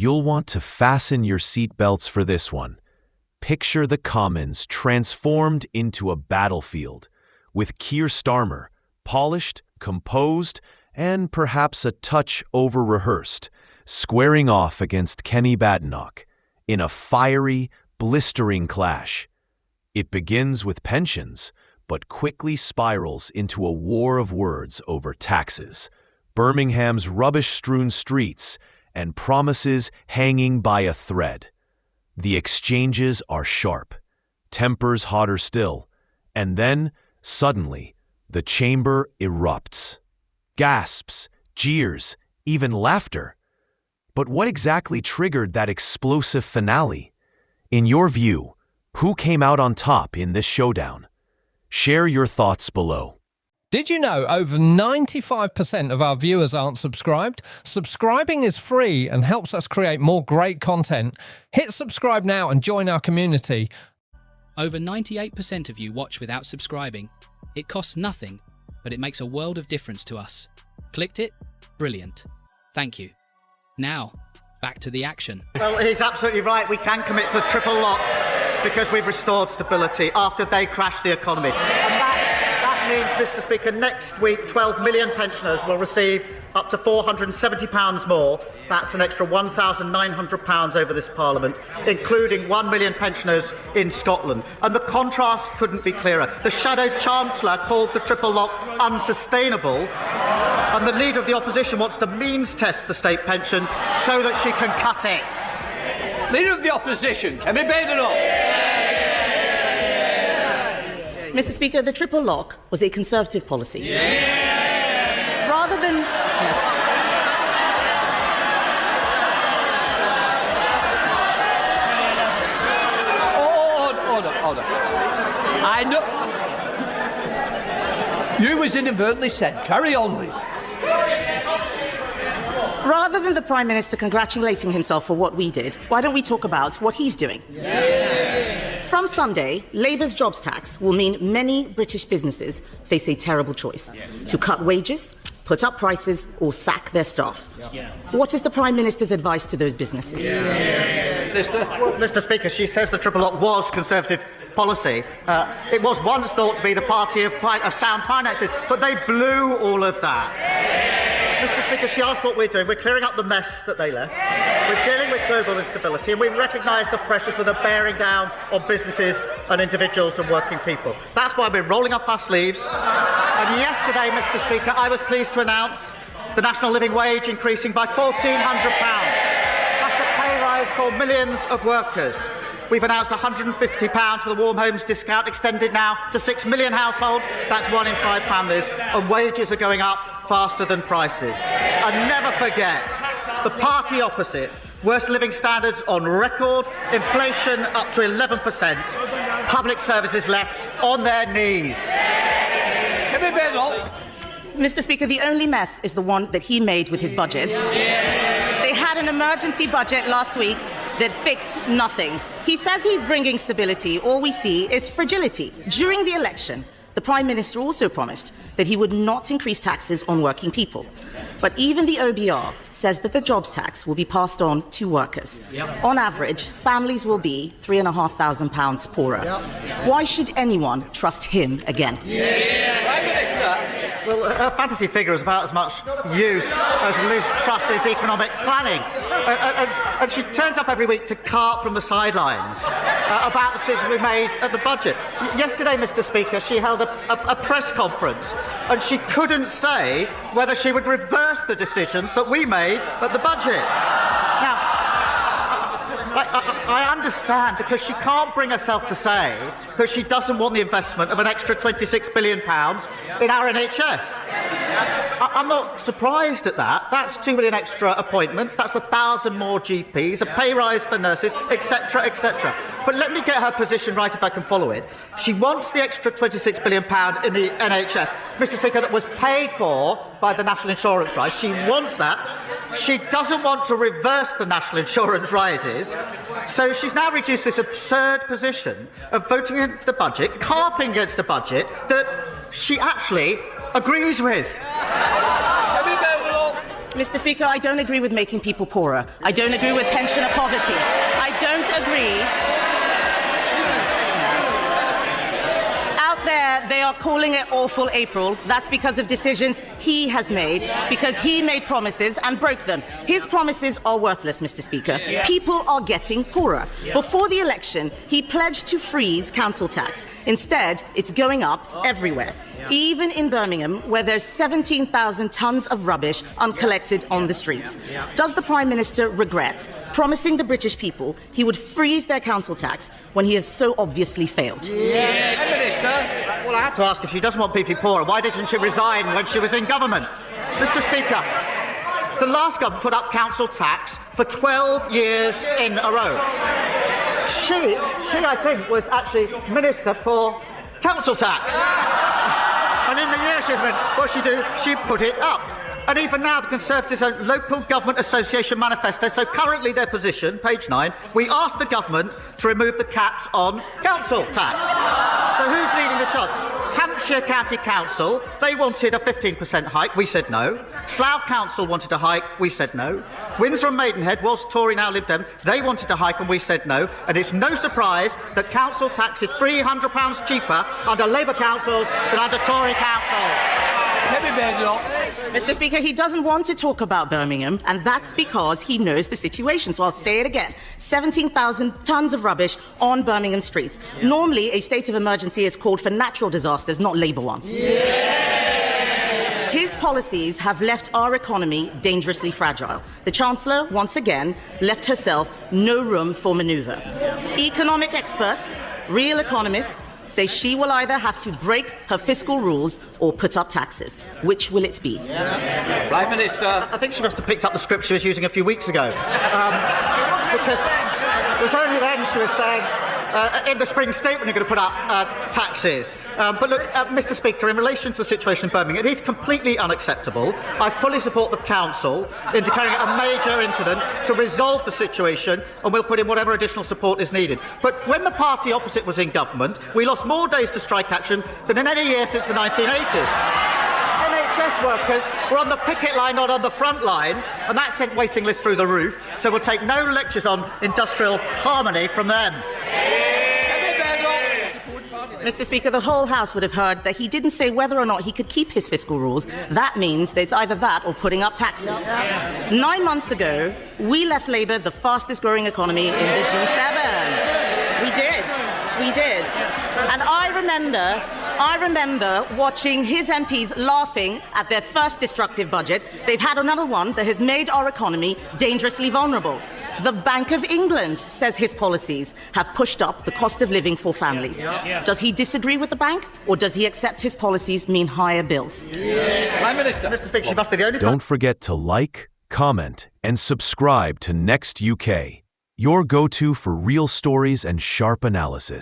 You'll want to fasten your seatbelts for this one. Picture the Commons transformed into a battlefield, with Keir Starmer, polished, composed, and perhaps a touch over-rehearsed, squaring off against Kemi Badenoch in a fiery, blistering clash. It begins with pensions, but quickly spirals into a war of words over taxes, Birmingham's rubbish-strewn streets, and promises hanging by a thread. The exchanges are sharp, tempers hotter still, and then, suddenly, the chamber erupts. Gasps, jeers, even laughter. But what exactly triggered that explosive finale? In your view, who came out on top in this showdown? Share your thoughts below. Did you know over 95% of our viewers aren't subscribed? Subscribing is free and helps us create more great content. Hit subscribe now and join our community. Over 98% of you watch without subscribing. It costs nothing, but it makes a world of difference to us. Clicked it? Brilliant. Thank you. Now, back to the action. Well, he's absolutely right. We can commit to the triple lock because we've restored stability after they crashed the economy. That means, Mr. Speaker, next week 12 million pensioners will receive up to £470 more. That's an extra £1,900 over this Parliament, including 1 million pensioners in Scotland. And the contrast couldn't be clearer. The Shadow Chancellor called the triple lock unsustainable, and the Leader of the Opposition wants to means test the state pension so that she can cut it. Leader of the Opposition, Kemi Badenoch. Mr. Speaker, the triple lock was a Conservative policy. Yeah. Rather than... Order. I know... You was inadvertently said. Carry on, Lee. Rather than the Prime Minister congratulating himself for what we did, why don't we talk about what he's doing? From Sunday, Labour's jobs tax will mean many British businesses face a terrible choice: to cut wages, put up prices, or sack their staff. What is the Prime Minister's advice to those businesses? Well, Mr. Speaker, she says the triple lock was Conservative policy. It was once thought to be the party of sound finances, but they blew all of that. Mr. Speaker, she asked what we're doing. We're clearing up the mess that they left. We're dealing with global instability, and we recognise the pressures that are bearing down on businesses and individuals and working people. That's why we're rolling up our sleeves. And yesterday, Mr. Speaker, I was pleased to announce the national living wage increasing by £1,400. That's a pay rise for millions of workers. We've announced £150 for the Warm Homes discount, extended now to 6 million households. That's 1 in 5 families. And wages are going up faster than prices. And never forget, the party opposite, worst living standards on record, inflation up to 11%, public services left on their knees. Mr. Speaker, the only mess is the one that he made with his budget. They had an emergency budget last week that fixed nothing. He says he's bringing stability. All we see is fragility. During the election, the Prime Minister also promised that he would not increase taxes on working people. But even the OBR says that the jobs tax will be passed on to workers. On average, families will be £3,500 poorer. Why should anyone trust him again? Prime Minister. Well, her fantasy figure is about as much use as Liz Truss's economic planning. And she turns up every week to carp from the sidelines about the decisions we made at the budget. Yesterday, Mr. Speaker, she held a press conference, and she couldn't say whether she would reverse the decisions that we made at the budget. Now, I understand, because she can't bring herself to say that she doesn't want the investment of an extra £26 billion in our NHS. I'm not surprised at that. That's 2 million extra appointments, that's 1,000 more GPs, a pay rise for nurses, etc., etc. But let me get her position right if I can follow it. She wants the extra £26 billion in the NHS, Mr. Speaker, that was paid for by the national insurance rise. She wants that. She doesn't want to reverse the national insurance rises. So she's now reduced this absurd position of voting in the budget, carping against a budget that she actually agrees with. Mr. Speaker, I don't agree with making people poorer. I don't agree with pensioner poverty. I don't agree. Out there, they are calling it awful April. That's because of decisions he has made, because he made promises and broke them. His promises are worthless, Mr. Speaker. People are getting poorer. Before the election, he pledged to freeze council tax. Instead, it's going up everywhere. Even in Birmingham, where there's 17,000 tons of rubbish uncollected on the streets. Does the Prime Minister regret promising the British people he would freeze their council tax when he has so obviously failed? Well, I have to ask, if she doesn't want people poorer, why didn't she resign when she was in government? Mr. Speaker, the last government put up council tax for 12 years in a row. She, I think, was actually Minister for Council Tax. And in the year she's been, what she do? She put it up. And even now, the Conservatives' own Local Government Association manifesto, so currently their position, page 9, we asked the government to remove the caps on council tax. So who's leading the charge? Hampshire County Council, they wanted a 15% hike, we said no. Slough Council wanted a hike, we said no. Windsor and Maidenhead was Tory, now Lib Dem, they wanted a hike and we said no. And it's no surprise that council tax is £300 cheaper under Labour councils than under Tory councils. Kemi Badenoch. Mr. Speaker, he doesn't want to talk about Birmingham, and that's because he knows the situation. So I'll say it again. 17,000 tons of rubbish on Birmingham streets. Normally, a state of emergency is called for natural disasters, not Labour ones. His policies have left our economy dangerously fragile. The Chancellor, once again, left herself no room for manoeuvre. Economic experts, real economists, say she will either have to break her fiscal rules or put up taxes. Which will it be? Prime Minister. I think she must have picked up the script she was using a few weeks ago. Because it was only then she was saying, in the spring statement, you're going to put up taxes. But look, Mr. Speaker, in relation to the situation in Birmingham, it is completely unacceptable. I fully support the Council in declaring it a major incident to resolve the situation, and we'll put in whatever additional support is needed. But when the party opposite was in government, we lost more days to strike action than in any year since the 1980s. NHS workers were on the picket line, not on the front line, and that sent waiting lists through the roof, so we'll take no lectures on industrial harmony from them. Mr. Speaker, the whole House would have heard that he didn't say whether or not he could keep his fiscal rules. That means that it's either that or putting up taxes. 9 months ago, we left Labour the fastest growing economy in the G7. We did. And I remember watching his MPs laughing at their first destructive budget. They've had another one that has made our economy dangerously vulnerable. The Bank of England says his policies have pushed up the cost of living for families. Does he disagree with the bank, or does he accept his policies mean higher bills? Prime Minister. Mr. Speaker, she must be the only... Don't forget to like, comment, and subscribe to Next UK, your go-to for real stories and sharp analysis.